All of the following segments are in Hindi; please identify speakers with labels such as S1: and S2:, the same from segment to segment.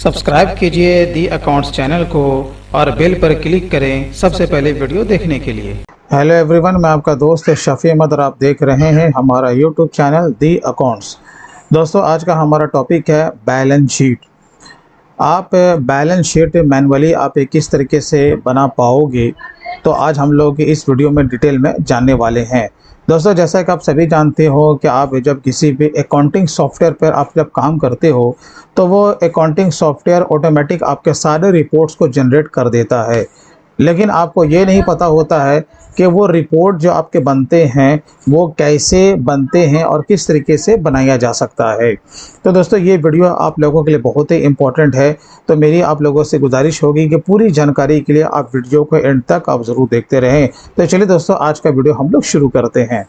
S1: सब्सक्राइब कीजिए दी अकाउंट्स चैनल को और बेल पर क्लिक करें सबसे पहले वीडियो देखने के लिए।
S2: हेलो एवरीवन, मैं आपका दोस्त शफी अहमद और आप देख रहे हैं हमारा यूट्यूब चैनल दी अकाउंट्स। दोस्तों, आज का हमारा टॉपिक है बैलेंस शीट। आप बैलेंस शीट मैनुअली आप किस तरीके से बना पाओगे, तो आज हम लोग इस वीडियो में डिटेल में जानने वाले हैं। दोस्तों, जैसा कि आप सभी जानते हो कि आप जब किसी भी अकाउंटिंग सॉफ्टवेयर पर आप जब काम करते हो तो वो अकाउंटिंग सॉफ्टवेयर ऑटोमेटिक आपके सारे रिपोर्ट्स को जनरेट कर देता है, लेकिन आपको ये नहीं पता होता है कि वो रिपोर्ट जो आपके बनते हैं वो कैसे बनते हैं और किस तरीके से बनाया जा सकता है। तो दोस्तों, ये वीडियो आप लोगों के लिए बहुत ही इम्पोर्टेंट है, तो मेरी आप लोगों से गुजारिश होगी कि पूरी जानकारी के लिए आप वीडियो को एंड तक आप ज़रूर देखते रहें। तो चलिए दोस्तों, आज का वीडियो हम लोग शुरू करते हैं।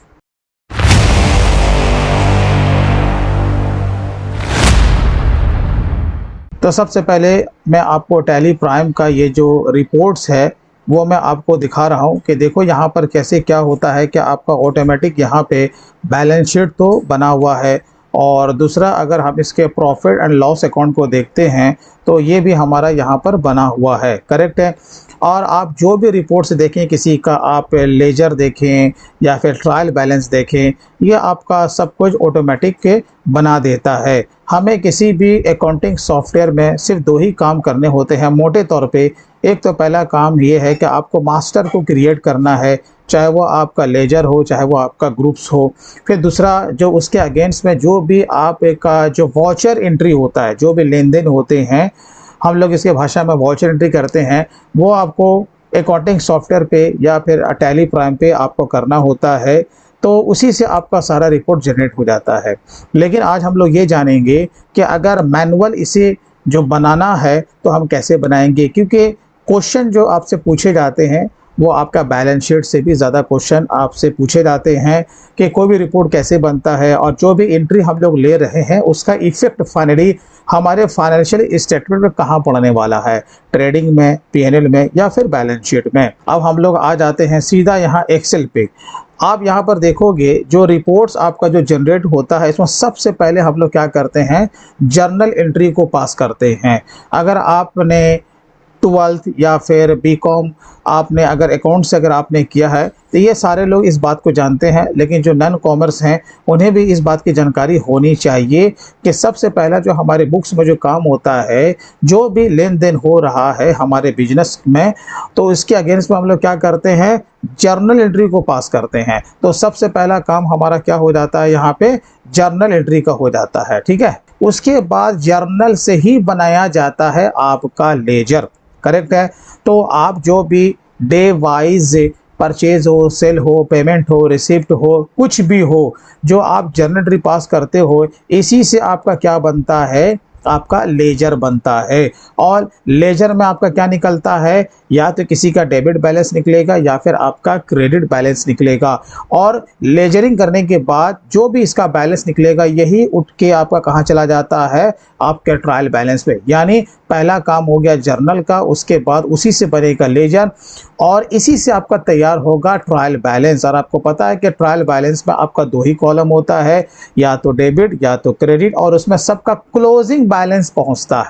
S2: तो सबसे पहले मैं आपको टैली प्राइम का ये जो रिपोर्ट्स है वो मैं आपको दिखा रहा हूँ कि देखो यहाँ पर कैसे क्या होता है कि आपका ऑटोमेटिक यहाँ पे बैलेंस शीट तो बना हुआ है, और दूसरा अगर हम इसके प्रॉफिट एंड लॉस अकाउंट को देखते हैं तो ये भी हमारा यहाँ पर बना हुआ है, करेक्ट है। और आप जो भी रिपोर्ट्स देखें, किसी का आप लेजर देखें या फिर ट्रायल बैलेंस देखें, ये आपका सब कुछ ऑटोमेटिक के बना देता है। हमें किसी भी अकाउंटिंग सॉफ्टवेयर में सिर्फ दो ही काम करने होते हैं मोटे तौर पे। एक तो पहला काम ये है कि आपको मास्टर को क्रिएट करना है, चाहे वो आपका लेजर हो चाहे वो आपका ग्रुप्स हो। फिर दूसरा, जो उसके अगेंस्ट में जो भी आपका जो वॉचर एंट्री होता है, जो भी लेन देन होते हैं, हम लोग इसके भाषा में वॉचर एंट्री करते हैं, वो आपको अकाउंटिंग सॉफ्टवेयर पे या फिर टैली प्राइम पे आपको करना होता है। तो उसी से आपका सारा रिपोर्ट जनरेट हो जाता है। लेकिन आज हम लोग ये जानेंगे कि अगर मैनुअल इसे जो बनाना है तो हम कैसे बनाएंगे, क्योंकि क्वेश्चन जो आपसे पूछे जाते हैं वो आपका बैलेंस शीट से भी ज़्यादा क्वेश्चन आपसे पूछे जाते हैं कि कोई भी रिपोर्ट कैसे बनता है और जो भी एंट्री हम लोग ले रहे हैं उसका इफेक्ट फाइनली हमारे फाइनेंशियल स्टेटमेंट में कहाँ पड़ने वाला है, ट्रेडिंग में, पीएनएल में या फिर बैलेंस शीट में। अब हम लोग आ जाते हैं सीधा यहाँ एक्सेल पे। आप यहाँ पर देखोगे जो रिपोर्ट्स आपका जो जनरेट होता है, इसमें सबसे पहले हम लोग क्या करते हैं, जर्नल एंट्री को पास करते हैं। अगर आपने 12th या फिर बीकॉम आपने अगर अकाउंट से अगर आपने किया है तो ये सारे लोग इस बात को जानते हैं, लेकिन जो नॉन कॉमर्स हैं उन्हें भी इस बात की जानकारी होनी चाहिए कि सबसे पहला जो हमारे बुक्स में जो काम होता है, जो भी लेन देन हो रहा है हमारे बिजनेस में, तो इसके अगेंस्ट में हम लोग क्या करते हैं, जर्नल एंट्री को पास करते हैं। तो सबसे पहला काम हमारा क्या हो जाता है, यहाँ पे जर्नल एंट्री का हो जाता है, ठीक है। उसके बाद जर्नल से ही बनाया जाता है आपका लेजर, करेक्ट है। तो आप जो भी डे वाइज परचेज हो, सेल हो, पेमेंट हो, रिसिप्ट हो, कुछ भी हो, जो आप जर्नल एंट्री पास करते हो, इसी से आपका क्या बनता है, आपका लेजर बनता है। और लेजर में आपका क्या निकलता है, या तो किसी का डेबिट बैलेंस निकलेगा या फिर आपका क्रेडिट बैलेंस निकलेगा। और लेजरिंग करने के बाद जो भी इसका बैलेंस निकलेगा यही उठ के आपका कहाँ चला जाता है, आपके ट्रायल बैलेंस पे। यानी पहला काम हो गया जर्नल का, उसके बाद उसी से बनेगा लेजर और इसी से आपका तैयार होगा ट्रायल बैलेंस। और आपको पता है कि ट्रायल बैलेंस में आपका दो ही कॉलम होता है, या तो डेबिट या तो क्रेडिट, और उसमें सबका क्लोजिंग बैलेंस पहुंचता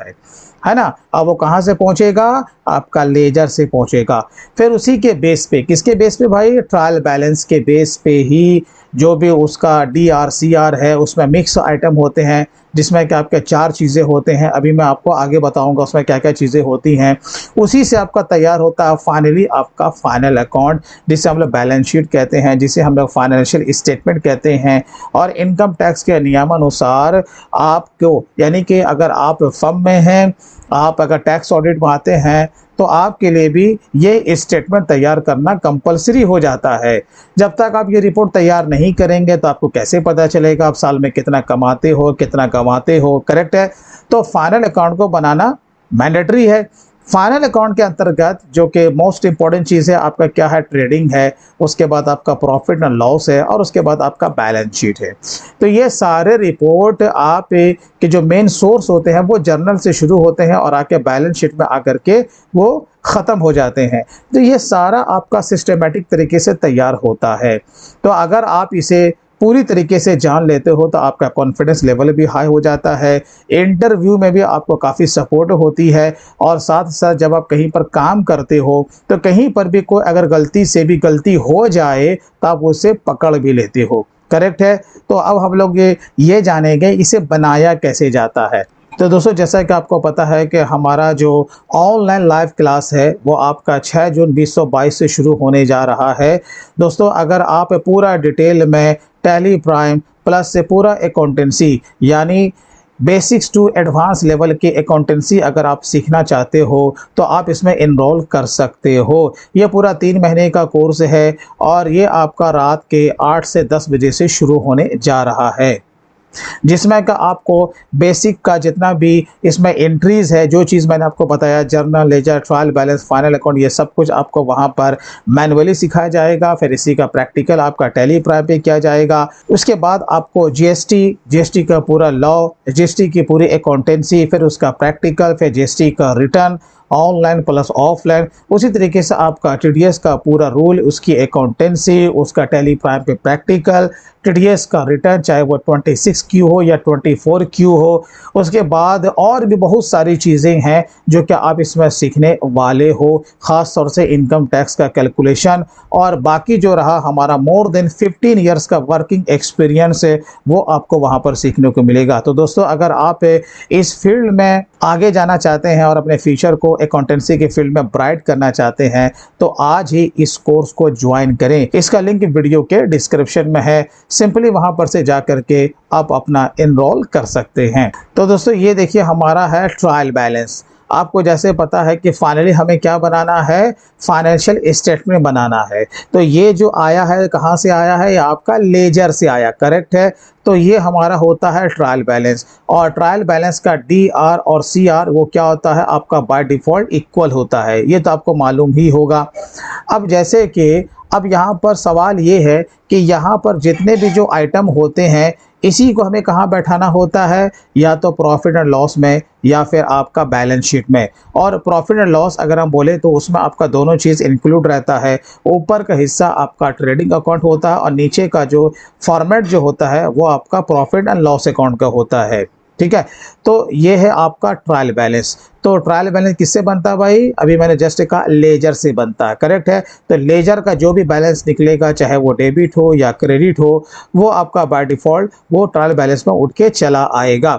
S2: है ना। अब वो कहाँ से पहुंचेगा, आपका लेजर से पहुंचेगा। फिर उसी के बेस पे, किसके बेस पे भाई, ट्रायल बैलेंस के बेस पे ही जो भी उसका DRCR है, उसमें मिक्स आइटम होते हैं जिसमें कि आपके 4 चीज़ें होते हैं। अभी मैं आपको आगे बताऊंगा उसमें क्या क्या चीज़ें होती हैं। उसी से आपका तैयार होता है फाइनली आपका फाइनल अकाउंट, जिसे हम लोग बैलेंस शीट कहते हैं, जिसे हम लोग फाइनेंशियल स्टेटमेंट कहते हैं। और इनकम टैक्स के नियमानुसार आपको, यानी कि अगर आप फर्म में हैं, आप अगर टैक्स ऑडिट में आते हैं, तो आपके लिए भी ये स्टेटमेंट तैयार करना कंपलसरी हो जाता है। जब तक आप ये रिपोर्ट तैयार नहीं करेंगे तो आपको कैसे पता चलेगा आप साल में कितना कमाते हो, कितना कमाते हो, करेक्ट है। तो फाइनल अकाउंट को बनाना मैंडेटरी है। फाइनल अकाउंट के अंतर्गत जो कि मोस्ट इंपॉर्टेंट चीज़ है आपका क्या है, ट्रेडिंग है, उसके बाद आपका प्रॉफिट एंड लॉस है, और उसके बाद आपका बैलेंस शीट है। तो ये सारे रिपोर्ट आप के जो मेन सोर्स होते हैं वो जर्नल से शुरू होते हैं और आके बैलेंस शीट में आकर के वो ख़त्म हो जाते हैं। तो ये सारा आपका सिस्टमेटिक तरीके से तैयार होता है। तो अगर आप इसे पूरी तरीके से जान लेते हो तो आपका कॉन्फिडेंस लेवल भी हाई हो जाता है, इंटरव्यू में भी आपको काफ़ी सपोर्ट होती है। और साथ साथ जब आप कहीं पर काम करते हो तो कहीं पर भी कोई अगर गलती से भी गलती हो जाए तो आप उसे पकड़ भी लेते हो। करेक्ट है। तो अब हम लोग ये जानेंगे इसे बनाया कैसे जाता है। तो दोस्तों जैसा कि आपको पता है कि हमारा जो ऑनलाइन लाइव क्लास है वो आपका 6 जून 2022 से शुरू होने जा रहा है। दोस्तों अगर आप पूरा डिटेल में टैली प्राइम प्लस से पूरा अकाउंटेंसी यानी बेसिक्स टू एडवांस लेवल की अकाउंटेंसी अगर आप सीखना चाहते हो तो आप इसमें इनरोल कर सकते हो। ये पूरा 3 महीने का कोर्स है और ये आपका रात के 8 से 10 बजे से शुरू होने जा रहा है, जिसमें का आपको बेसिक का जितना भी इसमें एंट्रीज है, जो चीज़ मैंने आपको बताया journal, ledger, trial balance, final account, ये सब कुछ आपको वहां पर मैनुअली सिखाया जाएगा। फिर इसी का प्रैक्टिकल आपका टैली प्राइम पे किया जाएगा। उसके बाद आपको जीएसटी का पूरा लॉ, जीएसटी की पूरी अकाउंटेंसी, फिर उसका प्रैक्टिकल, फिर जीएसटी का रिटर्न ऑनलाइन प्लस ऑफलाइन, उसी तरीके से आपका टीडीएस का पूरा रूल, उसकी अकाउंटेंसी, उसका टैली प्राइम पे प्रैक्टिकल, टीडीएस का रिटर्न चाहे वो 26Q हो या 24Q हो। उसके बाद और भी बहुत सारी चीज़ें हैं जो कि आप इसमें सीखने वाले हो, ख़ास तौर से इनकम टैक्स का कैलकुलेशन और बाकी जो रहा हमारा मोर देन 15 ईयर्स का वर्किंग एक्सपीरियंस है वो आपको वहाँ पर सीखने को मिलेगा। तो दोस्तों अगर आप इस फील्ड में आगे जाना चाहते हैं और अपने फ्यूचर को अकाउंटेंसी के फील्ड में ब्राइट करना चाहते हैं तो आज ही इस कोर्स को ज्वाइन करें। इसका लिंक वीडियो के डिस्क्रिप्शन में है, सिंपली वहां पर से जा करके आप अपना एनरोल कर सकते हैं। तो दोस्तों ये देखिए हमारा है ट्रायल बैलेंस। आपको जैसे पता है कि फाइनली हमें क्या बनाना है, फाइनेंशियल स्टेटमेंट बनाना है। तो ये जो आया है कहाँ से आया है, ये आपका लेजर से आया। करेक्ट है। तो ये हमारा होता है ट्रायल बैलेंस और ट्रायल बैलेंस का DR और CR वो क्या होता है आपका बाय डिफ़ॉल्ट इक्वल होता है, ये तो आपको मालूम ही होगा। अब जैसे कि अब यहाँ पर सवाल ये है कि यहाँ पर जितने भी जो आइटम होते हैं इसी को हमें कहाँ बैठाना होता है, या तो प्रॉफिट एंड लॉस में या फिर आपका बैलेंस शीट में। और प्रॉफिट एंड लॉस अगर हम बोले तो उसमें आपका दोनों चीज़ इंक्लूड रहता है। ऊपर का हिस्सा आपका ट्रेडिंग अकाउंट होता है और नीचे का जो फॉर्मेट जो होता है वो आपका प्रॉफिट एंड लॉस अकाउंट का होता है। ठीक है। तो ये है आपका ट्रायल बैलेंस। तो ट्रायल बैलेंस किससे बनता है भाई, अभी मैंने जस्ट कहा लेजर से बनता है। करेक्ट है। तो लेजर का जो भी बैलेंस निकलेगा चाहे वो डेबिट हो या क्रेडिट हो वो आपका बाय डिफ़ॉल्ट वो ट्रायल बैलेंस में उठ के चला आएगा।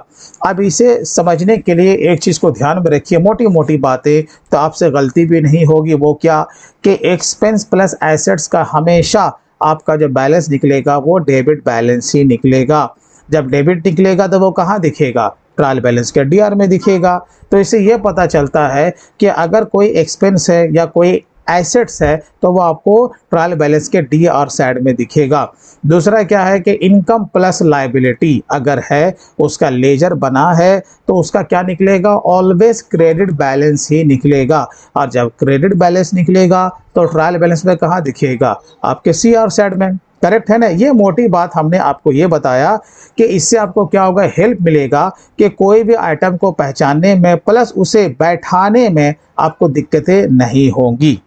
S2: अब इसे समझने के लिए एक चीज़ को ध्यान में रखिए, मोटी मोटी बातें तो आपसे गलती भी नहीं होगी। वो क्या कि एक्सपेंस प्लस एसेट्स का हमेशा आपका जो बैलेंस निकलेगा वो डेबिट बैलेंस ही निकलेगा। जब डेबिट निकलेगा तो वो कहाँ दिखेगा, ट्रायल बैलेंस के DR में दिखेगा। तो इससे ये पता चलता है कि अगर कोई एक्सपेंस है या कोई एसेट्स है तो वो आपको ट्रायल बैलेंस के DR साइड में दिखेगा। दूसरा क्या है कि इनकम प्लस लायबिलिटी अगर है उसका लेजर बना है तो उसका क्या निकलेगा, ऑलवेज क्रेडिट बैलेंस ही निकलेगा। और जब क्रेडिट बैलेंस निकलेगा तो ट्रायल बैलेंस में कहाँ दिखेगा, आपके CR साइड में। करेक्ट है ना। ये मोटी बात हमने आपको ये बताया कि इससे आपको क्या होगा, हेल्प मिलेगा कि कोई भी आइटम को पहचानने में प्लस उसे बैठाने में आपको दिक्कतें नहीं होंगी।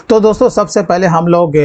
S2: तो दोस्तों सबसे पहले हम लोग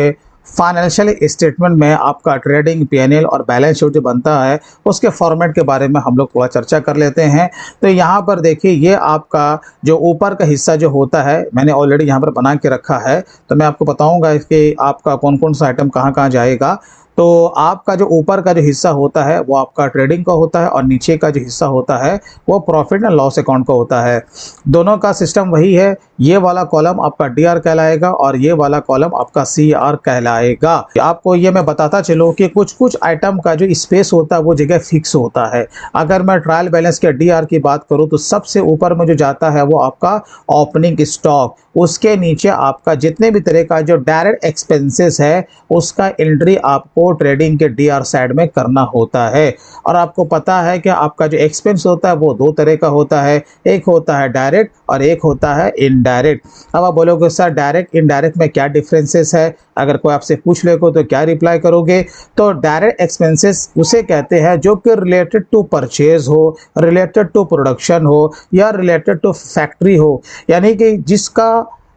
S2: फाइनेंशियल स्टेटमेंट में आपका ट्रेडिंग P&L और बैलेंस शीट जो बनता है उसके फॉर्मेट के बारे में हम लोग थोड़ा चर्चा कर लेते हैं। तो यहाँ पर देखिए ये आपका जो ऊपर का हिस्सा जो होता है मैंने ऑलरेडी यहाँ पर बना के रखा है, तो मैं आपको बताऊँगा कि आपका कौन कौन सा आइटम कहाँ कहाँ जाएगा। तो आपका जो ऊपर का जो हिस्सा होता है वो आपका ट्रेडिंग का होता है और नीचे का जो हिस्सा होता है वो प्रॉफिट एंड लॉस अकाउंट का होता है। दोनों का सिस्टम वही है, ये वाला कॉलम आपका DR कहलाएगा और ये वाला कॉलम आपका CR कहलाएगा। आपको ये मैं बताता चलूँ कि कुछ कुछ आइटम का जो स्पेस होता है वो जगह फिक्स होता है। अगर मैं ट्रायल बैलेंस के DR की बात करूँ तो सबसे ऊपर में जो जाता है वो आपका ओपनिंग स्टॉक, उसके नीचे आपका जितने भी तरह का जो डायरेक्ट एक्सपेंसेस है उसका एंट्री आपको ट्रेडिंग के DR साइड में करना होता है। और आपको पता है कि आपका जो एक्सपेंस होता है वो 2 तरह का होता है, एक होता है डायरेक्ट और एक होता है इनडायरेक्ट। अब आप बोलोगे सर डायरेक्ट इनडायरेक्ट में क्या डिफरेंसेस है, अगर कोई आपसे पूछ लेगा तो क्या रिप्लाई करोगे। तो डायरेक्ट एक्सपेंसेस उसे कहते हैं जो कि रिलेटेड टू परचेज हो, रिलेटेड टू प्रोडक्शन हो या रिलेटेड टू फैक्ट्री हो, यानी कि जिसका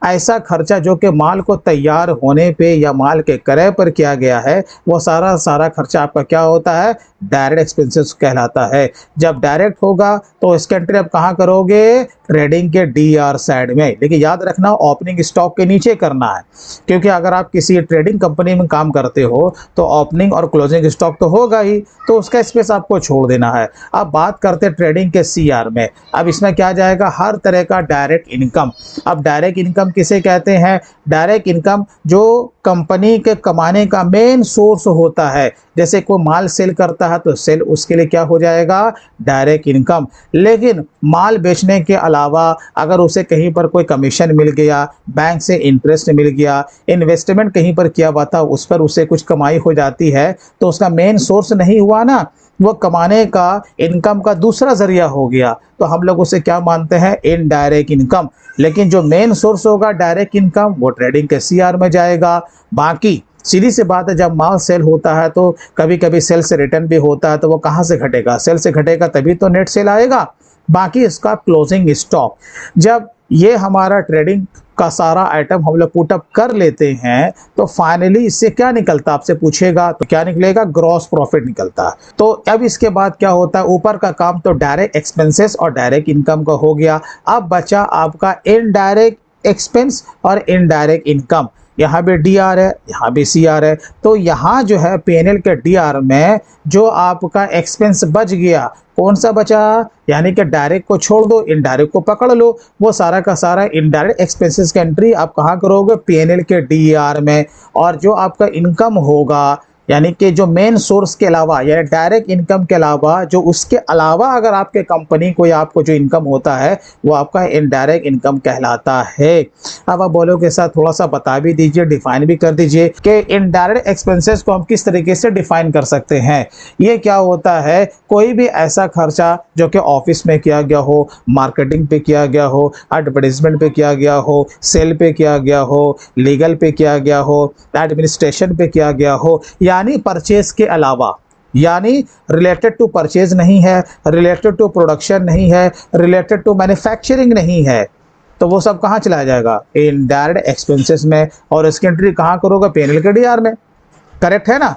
S2: ऐसा खर्चा जो कि माल को तैयार होने पे या माल के क्रय पर किया गया है, वो सारा खर्चा आपका क्या होता है, डायरेक्ट एक्सपेंसेस कहलाता है। जब डायरेक्ट होगा तो इसकी एंट्री आप कहाँ करोगे, ट्रेडिंग के डीआर साइड में। लेकिन याद रखना ओपनिंग स्टॉक के नीचे करना है, क्योंकि अगर आप किसी ट्रेडिंग कंपनी में काम करते हो तो ओपनिंग और क्लोजिंग स्टॉक तो होगा ही, तो उसका स्पेस आपको छोड़ देना है। अब बात करते हैं ट्रेडिंग के सीआर में। अब इसमें क्या जाएगा, हर तरह का डायरेक्ट इनकम। अब डायरेक्ट इनकम किसे कहते हैं, डायरेक्ट इनकम जो कंपनी के कमाने का मेन सोर्स होता है। जैसे कोई माल सेल करता है तो सेल उसके लिए क्या हो जाएगा, डायरेक्ट इनकम। लेकिन माल बेचने के अलावा अगर उसे कहीं पर कोई कमीशन मिल गया, बैंक से इंटरेस्ट मिल गया, इन्वेस्टमेंट कहीं पर किया हुआ था उस पर उसे कुछ कमाई हो जाती है, तो उसका मेन सोर्स नहीं हुआ ना, वो कमाने का इनकम का दूसरा जरिया हो गया, तो हम लोग उसे क्या मानते हैं, इनडायरेक्ट इनकम। लेकिन जो मेन सोर्स होगा डायरेक्ट इनकम, वो ट्रेडिंग के सीआर में जाएगा। बाकी सीधी सी बात है, जब माल सेल होता है तो कभी कभी सेल से रिटर्न भी होता है, तो वो कहाँ से घटेगा, सेल से घटेगा तभी तो नेट सेल आएगा। बाकी इसका क्लोजिंग स्टॉक, जब ये हमारा ट्रेडिंग का सारा आइटम हम लोग पुटअप कर लेते हैं तो फाइनली इससे क्या निकलता, आपसे पूछेगा तो क्या निकलेगा, ग्रॉस प्रॉफिट निकलता है। तो अब इसके बाद क्या होता है, ऊपर का काम तो डायरेक्ट एक्सपेंसेस और डायरेक्ट इनकम का हो गया। अब बचा आपका इनडायरेक्ट एक्सपेंस और इनडायरेक्ट इनकम। यहाँ भी डीआर है, यहाँ भी सीआर है। तो यहाँ जो है पीएनएल के डीआर में जो आपका एक्सपेंस बच गया, कौन सा बचा, यानी कि डायरेक्ट को छोड़ दो, इनडायरेक्ट को पकड़ लो, वो सारा का सारा इनडायरेक्ट एक्सपेंसेस की एंट्री आप कहाँ करोगे, पीएनएल के डीआर में। और जो आपका इनकम होगा, यानी कि जो मेन सोर्स के अलावा यानी डायरेक्ट इनकम के अलावा जो उसके अलावा अगर आपके कंपनी को या आपको जो इनकम होता है वो आपका इनडायरेक्ट इनकम कहलाता है। अब आप बोलोगे सर थोड़ा सा बता भी दीजिए, डिफाइन भी कर दीजिए कि इनडायरेक्ट एक्सपेंसेस को हम किस तरीके से डिफाइन कर सकते हैं। ये क्या होता है, कोई भी ऐसा खर्चा जो कि ऑफिस में किया गया हो, मार्केटिंग पे किया गया हो, एडवर्टाइजमेंट पे किया गया हो, सेल पे किया गया हो, लीगल पे किया गया हो, एडमिनिस्ट्रेशन पे किया गया हो, यानी परचेज के अलावा, यानी रिलेटेड टू परचेज नहीं है, रिलेटेड टू प्रोडक्शन नहीं है, रिलेटेड टू मैन्युफैक्चरिंग नहीं है, तो वो सब कहाँ चला जाएगा, इनडायरेक्ट एक्सपेंसेस में। और इसकी एंट्री कहाँ करोगे, पीएनएल के डीआर में। करेक्ट है ना।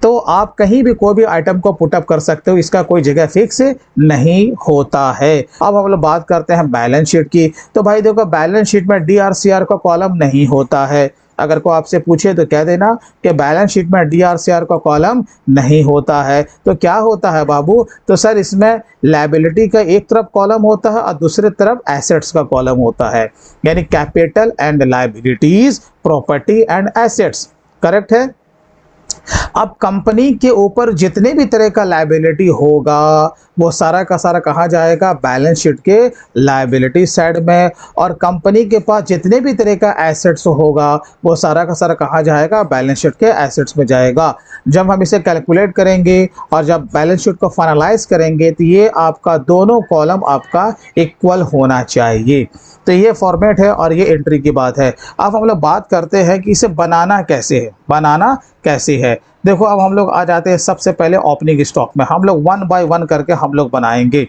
S2: तो आप कहीं भी कोई भी आइटम को पुटअप कर सकते हो, इसका कोई जगह फिक्स नहीं होता है। अब हम लोग बात करते हैं बैलेंस शीट की। तो भाई देखो, बैलेंस शीट में डीआर सीआर का कॉलम नहीं होता है। अगर को आपसे पूछे तो कह देना कि बैलेंस शीट में डीआर सीआर का कॉलम नहीं होता है। तो क्या होता है बाबू, तो सर इसमें लायबिलिटी का एक तरफ कॉलम होता है और दूसरी तरफ एसेट्स का कॉलम होता है, यानी capital and liabilities, property and assets. Correct है। अब कंपनी के ऊपर जितने भी तरह का लायबिलिटी होगा वो सारा का सारा कहाँ जाएगा, बैलेंस शीट के लायबिलिटी साइड में। और कंपनी के पास जितने भी तरह का एसेट्स होगा वो सारा का सारा कहाँ जाएगा, बैलेंस शीट के एसेट्स में जाएगा। जब हम इसे कैलकुलेट करेंगे और जब बैलेंस शीट को फाइनलाइज करेंगे तो ये आपका दोनों कॉलम आपका इक्वल होना चाहिए। तो ये फॉर्मेट है और ये एंट्री की बात है। अब हम लोग बात करते हैं कि इसे बनाना कैसे है, बनाना कैसे है। देखो अब हम लोग आ जाते हैं सबसे पहले ओपनिंग स्टॉक में। हम लोग वन बाय वन करके हम लोग बनाएंगे।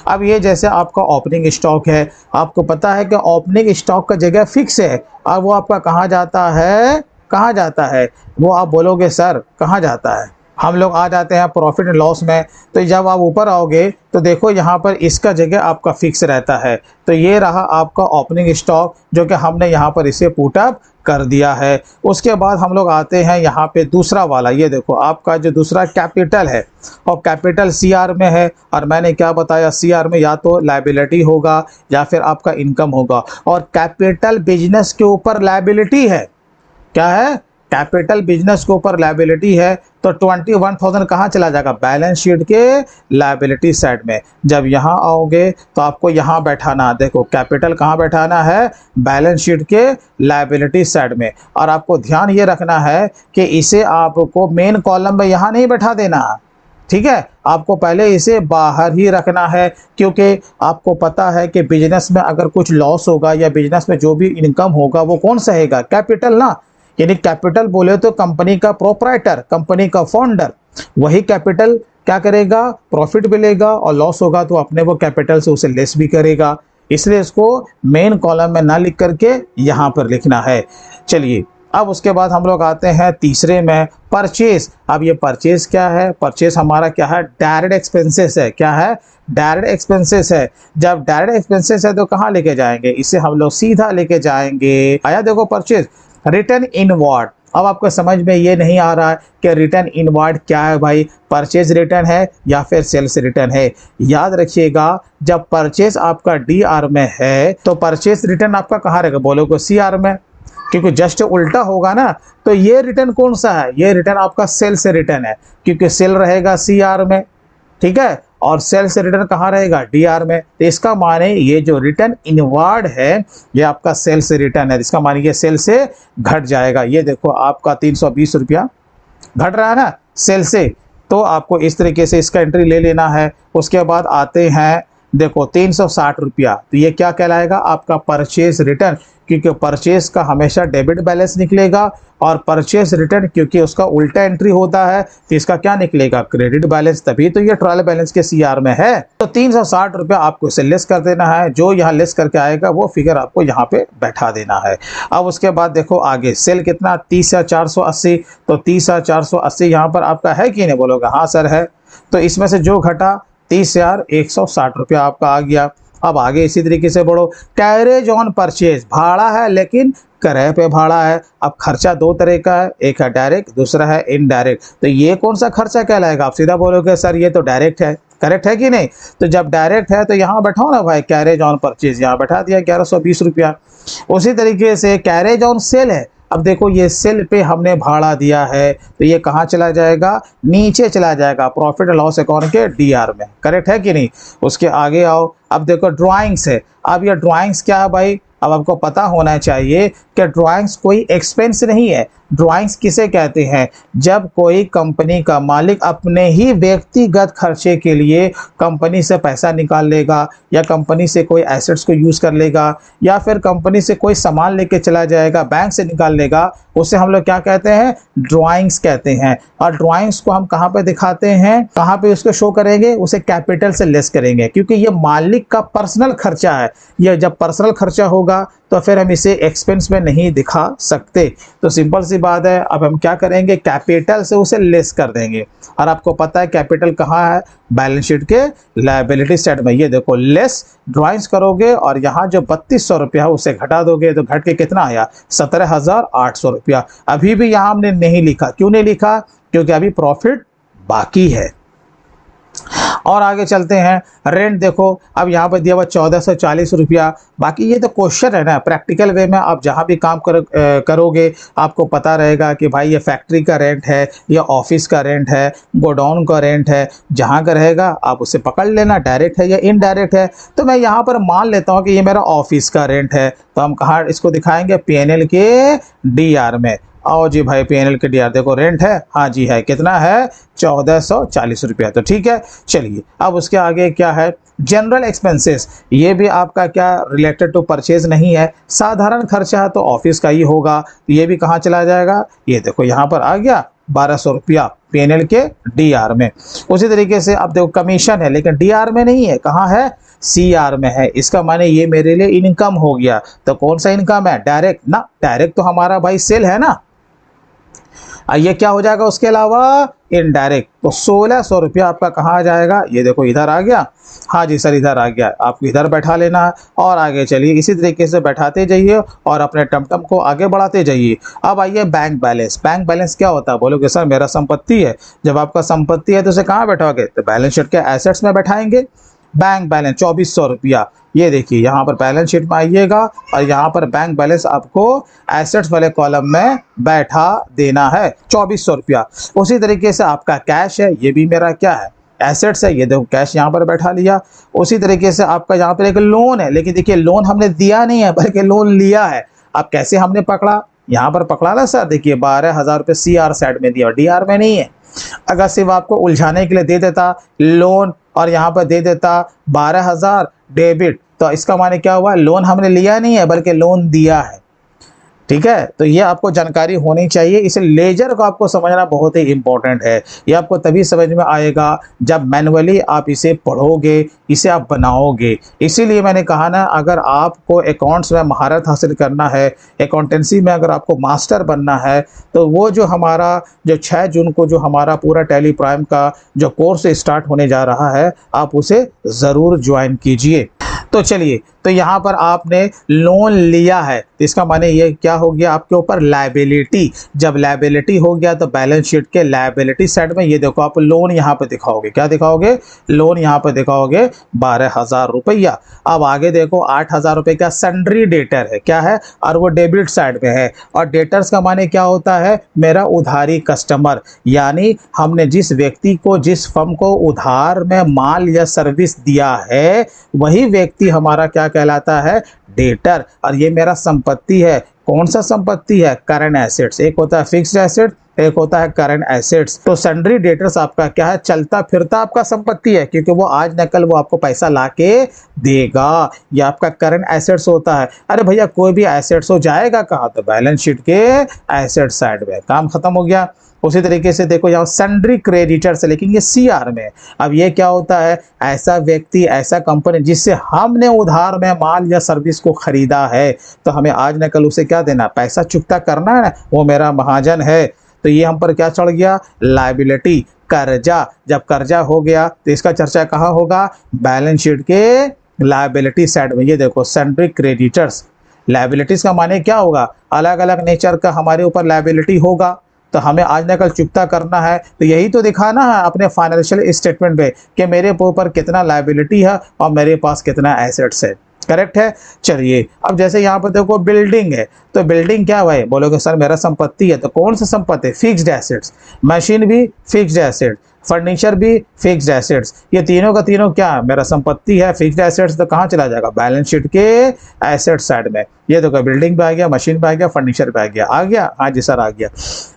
S2: अब ये जैसे आपका ओपनिंग स्टॉक है, आपको पता है कि ओपनिंग स्टॉक का जगह फिक्स है। अब वो आपका कहाँ जाता है, कहाँ जाता है, वो आप बोलोगे सर कहाँ जाता है। हम लोग आ जाते हैं प्रॉफिट एंड लॉस में। तो जब आप ऊपर आओगे तो देखो यहाँ पर इसका जगह आपका फिक्स रहता है। तो ये रहा आपका ओपनिंग स्टॉक जो कि हमने यहाँ पर इसे पुटअप कर दिया है। उसके बाद हम लोग आते हैं यहाँ पे दूसरा वाला। ये देखो आपका जो दूसरा कैपिटल है और कैपिटल सीआर में है। और मैंने क्या बताया, सीआर में या तो लायबिलिटी होगा या फिर आपका इनकम होगा। और कैपिटल बिजनेस के ऊपर लायबिलिटी है। क्या है, कैपिटल बिजनेस के ऊपर लायबिलिटी है। तो 21,000 कहाँ चला जाएगा, बैलेंस शीट के लायबिलिटी साइड में। जब यहाँ आओगे तो आपको यहाँ बैठाना, देखो कैपिटल कहाँ बैठाना है, बैलेंस शीट के लायबिलिटी साइड में। और आपको ध्यान ये रखना है कि इसे आपको मेन कॉलम में यहाँ नहीं बैठा देना, ठीक है। आपको पहले इसे बाहर ही रखना है, क्योंकि आपको पता है कि बिजनेस में अगर कुछ लॉस होगा या बिजनेस में जो भी इनकम होगा वो कौन सहेगा, कैपिटल ना। यानी कैपिटल बोले तो कंपनी का प्रोप्राइटर, कंपनी का फाउंडर, वही कैपिटल क्या करेगा, प्रॉफिट भी लेगा और लॉस होगा तो अपने वो कैपिटल से उसे लेस भी करेगा। इसलिए इसको मेन कॉलम में ना लिख करके यहाँ पर लिखना है। चलिए अब उसके बाद हम लोग आते हैं तीसरे में, परचेज। अब ये परचेज क्या है? परचेज हमारा क्या है? डायरेक्ट एक्सपेंसेस है। क्या है? डायरेक्ट एक्सपेंसेस है। जब डायरेक्ट एक्सपेंसेस है तो कहाँ लेके जाएंगे? इसे हम लोग सीधा लेके जाएंगे, आया देखो परचेज, रिटर्न इनवर्ड। अब आपको समझ में ये नहीं आ रहा है कि रिटर्न इनवर्ड क्या है भाई, परचेज रिटर्न है या फिर सेल्स रिटर्न है। याद रखिएगा, जब परचेज आपका डीआर में है तो परचेज रिटर्न आपका कहाँ रहेगा? बोलोगे सीआर में, क्योंकि जस्ट उल्टा होगा ना। तो ये रिटर्न कौन सा है? ये रिटर्न आपका सेल्स रिटर्न है, क्योंकि सेल रहेगा सीआर में, ठीक है, और सेल्स रिटर्न कहाँ रहेगा? डीआर में। तो इसका माने ये जो रिटर्न इनवर्ड है ये आपका सेल्स रिटर्न है, इसका माने ये सेल से घट जाएगा। ये देखो आपका 320 रुपया घट रहा है ना सेल से, तो आपको इस तरीके से इसका एंट्री ले लेना है। उसके बाद आते हैं देखो 360 रुपया, तो ये क्या कहलाएगा? आपका परचेज रिटर्न, क्योंकि परचेज का हमेशा डेबिट बैलेंस निकलेगा, और परचेज रिटर्न क्योंकि उसका उल्टा एंट्री होता है तो इसका क्या निकलेगा? Credit balance. तभी तो ये ट्रायल बैलेंस के सीआर में है। तो 360 रुपया आपको इसे लेस कर देना है, जो यहाँ लेस करके आएगा वो फिगर आपको यहाँ पे बैठा देना है। अब उसके बाद देखो आगे सेल कितना? 30,480, तो 30,480 यहाँ पर आपका है कि नहीं? बोलोगे हाँ सर है। तो इसमें से जो घटा 30,160 रुपया आपका आ गया। अब आगे इसी तरीके से बढ़ो, कैरेज ऑन परचेज, भाड़ा है लेकिन क्रय पे भाड़ा है। अब खर्चा दो तरह का है, एक है डायरेक्ट, दूसरा है इनडायरेक्ट। तो ये कौन सा खर्चा कहलाएगा? आप सीधा बोलोगे सर ये तो डायरेक्ट है, करेक्ट है कि नहीं? तो जब डायरेक्ट है तो यहाँ बैठाओ ना भाई, कैरेज ऑन परचेज, यहाँ बैठा दिया 1120 रुपया। उसी तरीके से कैरेज ऑन सेल है। अब देखो ये सेल पे हमने भाड़ा दिया है, तो ये कहाँ चला जाएगा? नीचे चला जाएगा प्रॉफिट एंड लॉस अकाउंट के डीआर में, करेक्ट है कि नहीं? उसके आगे आओ, अब देखो ड्राइंग्स है। अब ये ड्राइंग्स क्या है भाई? अब आपको पता होना चाहिए कि ड्राइंग्स कोई एक्सपेंस नहीं है। ड्राइंग्स किसे कहते हैं? जब कोई कंपनी का मालिक अपने ही व्यक्तिगत खर्चे के लिए कंपनी से पैसा निकाल लेगा, या कंपनी से कोई एसेट्स को यूज़ कर लेगा, या फिर कंपनी से कोई सामान लेके चला जाएगा, बैंक से निकाल लेगा, उसे हम लोग क्या कहते हैं? ड्राइंग्स कहते हैं। और ड्राइंग्स को हम कहाँ पे दिखाते हैं? कहाँ पे उसको शो करेंगे? उसे कैपिटल से लेस करेंगे, क्योंकि ये मालिक का पर्सनल खर्चा है। ये जब पर्सनल खर्चा होगा तो फिर हम इसे एक्सपेंस में नहीं दिखा सकते। तो सिंपल सी बात है, अब हम क्या करेंगे? कैपिटल से उसे लेस कर देंगे। और आपको पता है कैपिटल कहाँ है? बैलेंस शीट के लायबिलिटी साइड में। ये देखो लेस ड्राइंग्स करोगे और यहाँ जो 3200 रुपया है उसे घटा दोगे, तो घट के कितना आया? 17,800 रुपया। अभी भी यहाँ हमने नहीं लिखा। क्यों नहीं लिखा? क्योंकि अभी प्रॉफिट बाकी है। और आगे चलते हैं, रेंट देखो, अब यहाँ पर दिया हुआ 1440 रुपया। बाकी ये तो क्वेश्चन है ना, प्रैक्टिकल वे में आप जहाँ भी काम करोगे आपको पता रहेगा कि भाई ये फैक्ट्री का रेंट है, या ऑफिस का रेंट है, गोडाउन का रेंट है। जहाँ का रहेगा आप उसे पकड़ लेना, डायरेक्ट है या इनडायरेक्ट है। तो मैं यहाँ पर मान लेता हूँ कि ये मेरा ऑफिस का रेंट है, तो हम कहाँ इसको दिखाएंगे? पीएनएल के डीआर में। आओ जी भाई, पीएनएल के डीआर देखो, रेंट है, हाँ जी है, कितना है? 1440 रुपया। तो ठीक है, चलिए अब उसके आगे क्या है? General expenses. ये भी आपका क्या रिलेटेड टू परचेज नहीं है, साधारण खर्चा है, तो ऑफिस का ही होगा। तो ये भी कहाँ चला जाएगा? ये देखो यहाँ पर आ गया 1200 रुपया पीएनएल के डीआर में। उसी तरीके से अब देखो कमीशन है, लेकिन डीआर में नहीं है, कहाँ है? सीआर में है। इसका माने ये मेरे लिए इनकम हो गया। तो कौन सा इनकम है? डायरेक्ट ना, डायरेक्ट तो हमारा भाई सेल है ना। ये क्या हो जाएगा उसके अलावा? इनडायरेक्ट। तो 1600 रुपया आपका कहाँ आ जाएगा? ये देखो इधर आ गया। हाँ जी सर इधर आ गया, आपको इधर बैठा लेना है। और आगे चलिए इसी तरीके से बैठाते जाइए और अपने टमटम को आगे बढ़ाते जाइए। अब आइए बैंक बैलेंस। बैंक बैलेंस क्या होता है? बोलोगे सर मेरा संपत्ति है। जब आपका संपत्ति है तो उसे कहाँ बैठाओगे? तो बैलेंस शीट के एसेट्स में बैठाएंगे। बैंक बैलेंस 2400 रुपया। ये देखिए यहाँ पर बैलेंस शीट में आइएगा और यहाँ पर बैंक बैलेंस आपको एसेट्स वाले कॉलम में बैठा देना है, 2400 रुपया। उसी तरीके से आपका कैश है, ये भी मेरा क्या है? एसेट्स है। ये देखो कैश यहाँ पर बैठा लिया। उसी तरीके से आपका यहाँ पर एक लोन है, लेकिन देखिए लोन हमने दिया नहीं है बल्कि लोन लिया है। अब कैसे हमने पकड़ा? यहाँ पर पकड़ा ना सर, देखिए 12,000 रुपये सीआर साइड में दिया, डीआर में नहीं है। अगर सिर्फ आपको उलझाने के लिए दे देता लोन और यहाँ पर दे देता 12,000 डेबिट, तो इसका माने क्या हुआ? लोन हमने लिया नहीं है बल्कि लोन दिया है। ठीक है, तो ये आपको जानकारी होनी चाहिए। इस लेजर को आपको समझना बहुत ही इंपॉर्टेंट है। ये आपको तभी समझ में आएगा जब मैनुअली आप इसे पढ़ोगे इसे आप बनाओगे। इसीलिए मैंने कहा ना, अगर आपको अकाउंट्स में महारत हासिल करना है, अकाउंटेंसी में अगर आपको मास्टर बनना है, तो वो जो हमारा जो 6 जून को जो हमारा पूरा टैली प्राइम का जो कोर्स स्टार्ट होने जा रहा है, आप उसे ज़रूर ज्वाइन कीजिए। तो चलिए, तो यहाँ पर आपने लोन लिया है, तो इसका माने ये क्या हो गया आपके ऊपर, लायबिलिटी। जब लायबिलिटी हो गया तो बैलेंस शीट के लायबिलिटी साइड में ये देखो आप लोन यहाँ पे दिखाओगे, क्या दिखाओगे, लोन यहाँ पे दिखाओगे 12,000 रुपया। अब आगे देखो 8,000 रुपये का सन्ड्री डेटर है, क्या है, और वो डेबिट साइड में है। और डेटर्स का माने क्या होता है, मेरा उधारी कस्टमर, यानी हमने जिस व्यक्ति को, जिस फर्म को उधार में माल या सर्विस दिया है, वही व्यक्ति हमारा क्या कहलाता है, डेटर। और ये मेरा संपत्ति है, कौन सा संपत्ति है, करंट एसेट्स। एक होता है फिक्स्ड एसेट, एक होता है करंट एसेट्स। तो सन्ड्री डेटर्स आपका क्या है, चलता फिरता आपका संपत्ति है, क्योंकि वो आज न कल वो आपको पैसा लाके देगा। ये आपका करंट एसेट्स होता है। अरे भैया कोई भी एसेट्स हो जाएगा कहाँ, तो बैलेंस शीट के एसेट साइड में, काम खत्म हो गया। उसी तरीके से देखो यहाँ सन्ड्री क्रेडिटर्स है, लेकिन ये सीआर में। अब ये क्या होता है, ऐसा व्यक्ति, ऐसा कंपनी जिससे हमने उधार में माल या सर्विस को खरीदा है, तो हमें आज न कल उसे क्या देना, पैसा चुकता करना है ना, वो मेरा महाजन है। तो ये हम पर क्या चढ़ गया, लायबिलिटी, कर्जा। जब कर्जा हो गया तो इसका चर्चा कहाँ होगा, बैलेंस शीट के लायबिलिटी साइड में। ये देखो सन्ड्री क्रेडिटर्स, लायबिलिटीज का माने क्या होगा, अलग अलग नेचर का हमारे ऊपर लायबिलिटी होगा, तो हमें आज न कल चुकता करना है। तो यही तो दिखाना है अपने फाइनेंशियल स्टेटमेंट में कि मेरे ऊपर कितना लायबिलिटी है और मेरे पास कितना एसेट्स है। करेक्ट है। चलिए, अब जैसे यहाँ पर देखो बिल्डिंग है, तो बिल्डिंग क्या है, बोलोगे सर मेरा संपत्ति है, तो कौन सा संपत्ति, फिक्स्ड एसेट्स। मशीन भी फिक्स्ड एसेट, फर्नीचर भी फिक्स्ड एसेट्स। ये तीनों का तीनों क्या, मेरा संपत्ति है, फिक्स्ड एसेट्स। तो कहाँ चला जाएगा, बैलेंस शीट के एसेट साइड में। ये देखो बिल्डिंग पे आ गया, मशीन पे आ गया, फर्नीचर पे आ गया, हाँ जी सर आ गया।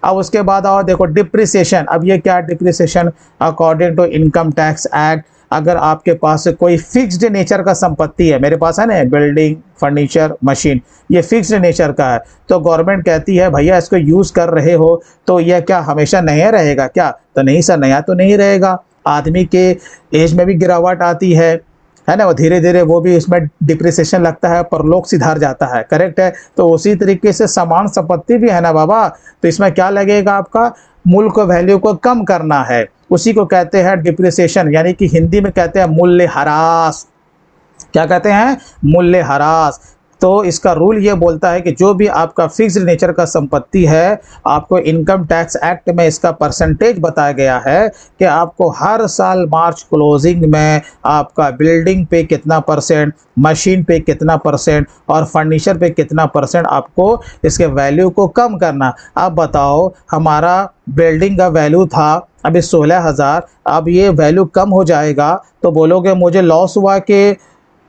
S2: अब उसके बाद आओ देखो डिप्रिसिएशन। अब ये क्या, depreciation according to income tax act. अगर आपके पास कोई फिक्स्ड नेचर का संपत्ति है, मेरे पास है ना बिल्डिंग, फर्नीचर, मशीन, ये फिक्स्ड नेचर का है, तो गवर्नमेंट कहती है भैया इसको यूज़ कर रहे हो तो यह क्या हमेशा नया रहेगा क्या, तो नहीं सर, नया तो नहीं रहेगा। आदमी के एज में भी गिरावट आती है ना, वो धीरे धीरे वो भी इसमें डिप्रिसिएशन लगता है, परलोक सिधार जाता है। करेक्ट है। तो उसी तरीके से समान संपत्ति भी है ना बाबा, तो इसमें क्या लगेगा, आपका मूल्य को, वैल्यू को कम करना है, उसी को कहते हैं डिप्रिसिएशन, यानी कि हिंदी में कहते हैं मूल्य ह्रास। क्या कहते हैं, मूल्य ह्रास। तो इसका रूल ये बोलता है कि जो भी आपका फिक्स्ड नेचर का संपत्ति है, आपको इनकम टैक्स एक्ट में इसका परसेंटेज बताया गया है कि आपको हर साल मार्च क्लोजिंग में आपका बिल्डिंग पे कितना परसेंट, मशीन पे कितना परसेंट और फर्नीचर पे कितना परसेंट आपको इसके वैल्यू को कम करना। अब बताओ, हमारा बिल्डिंग का वैल्यू था अभी 16,000, अब ये वैल्यू कम हो जाएगा, तो बोलोगे मुझे लॉस हुआ कि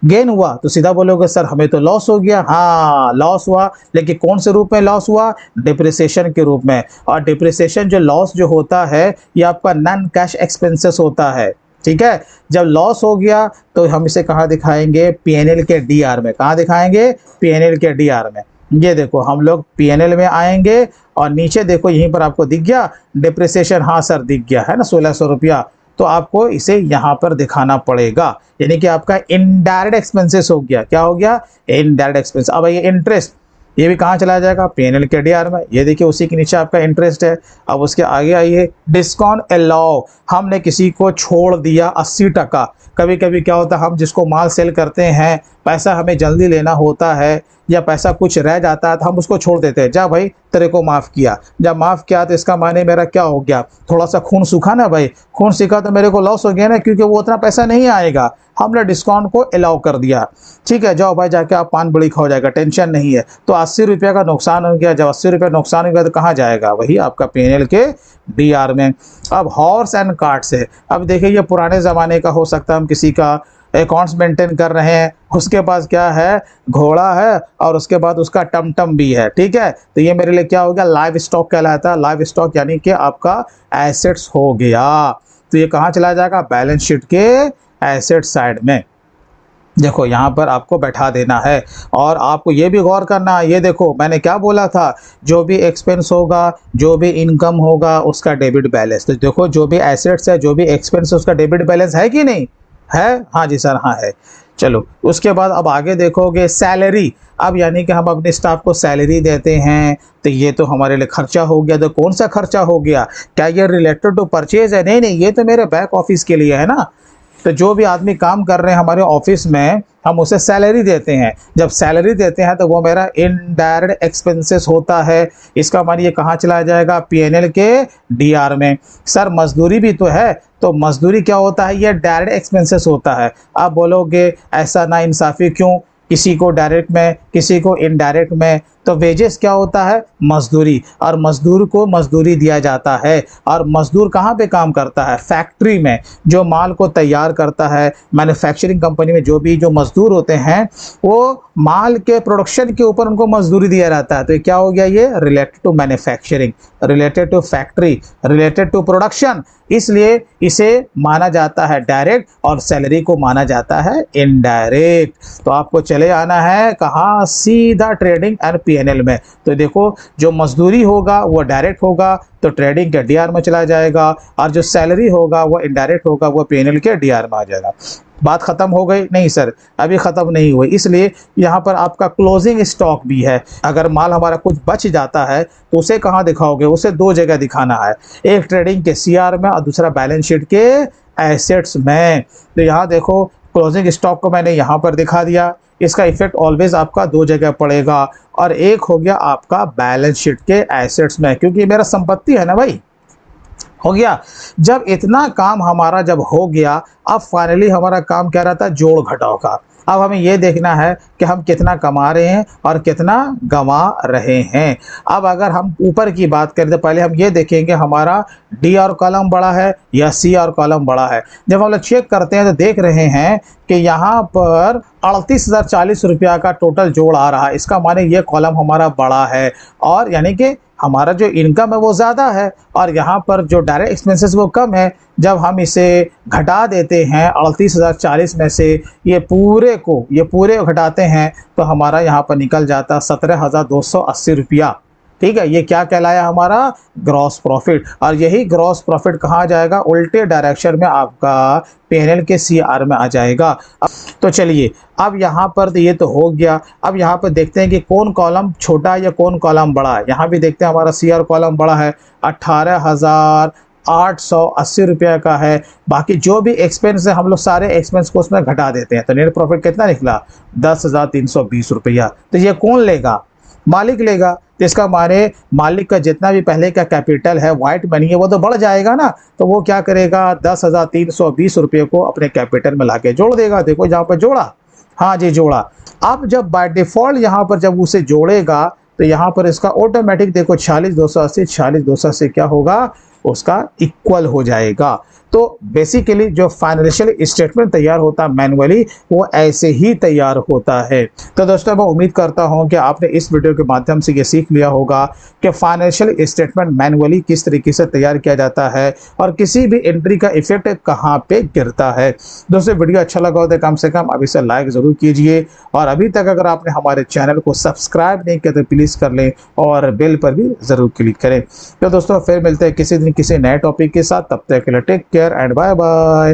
S2: गेन हुआ, तो सीधा बोलोगे सर हमें तो लॉस हो गया। हाँ लॉस हुआ, लेकिन कौन से रूप में लॉस हुआ, डिप्रिसिएशन के रूप में। और डिप्रिसिएशन जो लॉस जो होता है, ये आपका नॉन कैश एक्सपेंसेस होता है। ठीक है। जब लॉस हो गया तो हम इसे कहाँ दिखाएंगे, पीएनएल के डीआर में। कहाँ दिखाएंगे, पीएनएल के डीआर में। ये देखो हम लोग पीएनएल में आएंगे और नीचे देखो यहीं पर आपको दिख गया डिप्रिसिएशन, हाँ सर दिख गया है ना, 1600 रुपया। तो आपको इसे यहाँ पर दिखाना पड़ेगा, यानी कि आपका इनडायरेक्ट एक्सपेंसेस हो गया। क्या हो गया, इनडायरेक्ट एक्सपेंस। अब ये इंटरेस्ट, ये भी कहाँ चला जाएगा, पीएनएल के डीआर में। ये देखिए उसी के नीचे आपका इंटरेस्ट है। अब उसके आगे आइए, डिस्काउंट अलाउ, हमने किसी को छोड़ दिया 80%। कभी कभी क्या होता है, हम जिसको माल सेल करते हैं, पैसा हमें जल्दी लेना होता है या पैसा कुछ रह जाता है तो हम उसको छोड़ देते हैं, जा भाई तेरे को माफ़ किया। जब माफ़ किया तो इसका माने मेरा क्या हो गया, थोड़ा सा खून सूखा ना भाई, खून सूखा तो मेरे को लॉस हो गया ना, क्योंकि वो उतना पैसा नहीं आएगा, हमने डिस्काउंट को अलाउ कर दिया। ठीक है, जाओ भाई जाके आप पान बड़ी खाओ जाएगा, टेंशन नहीं है। तो 80 रुपये का नुकसान हो गया। जब 80 रुपये नुकसान हो गया तो कहाँ जाएगा, वही आपका पीएनएल के डीआर में। अब हॉर्स एंड कार्ट्स है। अब देखिए ये पुराने ज़माने का हो सकता है, हम किसी का अकाउंट्स मेंटेन कर रहे हैं, उसके पास क्या है, घोड़ा है और उसके बाद उसका टमटम भी है। ठीक है, तो ये मेरे लिए क्या हो गया, लाइव स्टॉक कहलाता है। लाइव स्टॉक यानी कि आपका एसेट्स हो गया। तो ये कहाँ चला जाएगा, बैलेंस शीट के एसेट साइड में। देखो यहाँ पर आपको बैठा देना है और आपको ये भी गौर करना है। ये देखो मैंने क्या बोला था, जो भी एक्सपेंस होगा, जो भी इनकम होगा, उसका डेबिट बैलेंस। तो देखो जो भी एसेट्स है, जो भी एक्सपेंस है, उसका डेबिट बैलेंस है कि नहीं, है? हाँ जी सर, हाँ है। चलो उसके बाद अब आगे देखोगे सैलरी। अब यानी कि हम अपने स्टाफ को सैलरी देते हैं, तो ये तो हमारे लिए खर्चा हो गया। तो कौन सा खर्चा हो गया? क्या ये रिलेटेड टू परचेज है? नहीं नहीं, ये तो मेरे बैक ऑफिस के लिए है ना। तो जो भी आदमी काम कर रहे हैं हमारे ऑफिस में, हम उसे सैलरी देते हैं। जब सैलरी देते हैं तो वो मेरा इनडायरेक्ट एक्सपेंसेस होता है। इसका मान ये कहाँ चला जाएगा? पीएनएल के डीआर में। सर मजदूरी भी तो है, तो मजदूरी क्या होता है? ये डायरेक्ट एक्सपेंसेस होता है। आप बोलोगे ऐसा ना इंसाफी क्यों, किसी को डायरेक्ट में किसी को इनडायरेक्ट में? तो वेजेस क्या होता है? मजदूरी। और मजदूर को मजदूरी दिया जाता है। और मजदूर कहाँ पे काम करता है? फैक्ट्री में, जो माल को तैयार करता है। मैन्युफैक्चरिंग कंपनी में जो मजदूर होते हैं वो माल के प्रोडक्शन के ऊपर उनको मजदूरी दिया जाता है। तो ये क्या हो गया? ये related to manufacturing, related to factory, related to production, इसलिए इसे माना जाता है डायरेक्ट और सैलरी को माना जाता है इनडायरेक्ट। तो आपको चले आना है कहाँ? सीधा ट्रेडिंग एंड पीएनएल में। तो देखो जो मजदूरी होगा वो डायरेक्ट होगा तो ट्रेडिंग के डीआर में चला जाएगा, और जो सैलरी होगा वो इनडायरेक्ट होगा, वो पीएनएल के डीआर में आ जाएगा। बात खत्म हो गई? नहीं सर, अभी खत्म नहीं हुई। इसलिए यहाँ पर आपका क्लोजिंग स्टॉक भी है। अगर माल हमारा कुछ बच जाता है तो उसे कहाँ दिखाओगे? उसे दो जगह दिखाना है, एक ट्रेडिंग के सीआर में और दूसरा बैलेंस शीट के एसेट्स में। तो यहाँ देखो क्लोजिंग स्टॉक को मैंने यहाँ पर दिखा दिया। इसका इफेक्ट ऑलवेज आपका दो जगह पड़ेगा, और एक हो गया आपका बैलेंस शीट के एसेट्स में, क्योंकि ये मेरा संपत्ति है ना भाई। हो गया। जब इतना काम हमारा जब हो गया, अब फाइनली हमारा काम क्या रहता है? जोड़ घटाव का। अब हमें ये देखना है कि हम कितना कमा रहे हैं और कितना गंवा रहे हैं। अब अगर हम ऊपर की बात करें तो पहले हम ये देखेंगे हमारा डी आर कॉलम बड़ा है या सी आर कॉलम बड़ा है। जब हम लोग चेक करते हैं तो देख रहे हैं कि यहाँ पर 38,040 रुपया का टोटल जोड़ आ रहा है। इसका माने ये कॉलम हमारा बड़ा है, और यानी कि हमारा जो इनकम है वो ज़्यादा है और यहाँ पर जो डायरेक्ट एक्सपेंसेस वो कम है। जब हम इसे घटा देते हैं 38,040 में से ये पूरे घटाते हैं तो हमारा यहाँ पर निकल जाता 17,280 रुपया। ठीक है, ये क्या कहलाया? हमारा ग्रॉस प्रॉफिट। और यही ग्रॉस प्रॉफिट कहाँ जाएगा? उल्टे डायरेक्शन में आपका पीएनएल के सीआर में आ जाएगा। तो चलिए अब यहाँ पर तो ये तो हो गया। अब यहाँ पर देखते हैं कि कौन कॉलम छोटा है या कौन कॉलम बड़ा है। यहाँ भी देखते हैं हमारा सीआर कॉलम बड़ा है, 18,880 रुपया का है। बाकी जो भी एक्सपेंस है हम लोग सारे एक्सपेंस को उसमें घटा देते हैं, तो नेट प्रॉफिट कितना निकला? 10,320 रुपया। तो ये कौन लेगा? मालिक लेगा। तो इसका माने मालिक का जितना भी पहले का कैपिटल है, वाइट मनी है, वो तो बढ़ जाएगा ना। तो वो क्या करेगा? 10,320 रुपये को अपने कैपिटल में लाके जोड़ देगा। देखो यहाँ पर जोड़ा, हाँ जी जोड़ा। अब जब बाय डिफॉल्ट यहाँ पर जब उसे जोड़ेगा तो यहाँ पर इसका ऑटोमेटिक देखो 46,280 क्या होगा? उसका इक्वल हो जाएगा। तो बेसिकली जो फाइनेंशियल स्टेटमेंट तैयार होता है मैनुअली, वो ऐसे ही तैयार होता है। तो दोस्तों मैं उम्मीद करता हूं कि आपने इस वीडियो के माध्यम से ये सीख लिया होगा कि फाइनेंशियल स्टेटमेंट मैनुअली किस तरीके से तैयार किया जाता है और किसी भी एंट्री का इफेक्ट कहाँ पे गिरता है। दोस्तों वीडियो अच्छा लगा हो तो कम से कम अभी से लाइक ज़रूर कीजिए, और अभी तक अगर आपने हमारे चैनल को सब्सक्राइब नहीं किया तो प्लीज़ कर लें और बेल पर भी ज़रूर क्लिक करें। तो दोस्तों फिर मिलते हैं किसी दिन किसी नए टॉपिक के साथ। तब तक के लिए take care and bye bye.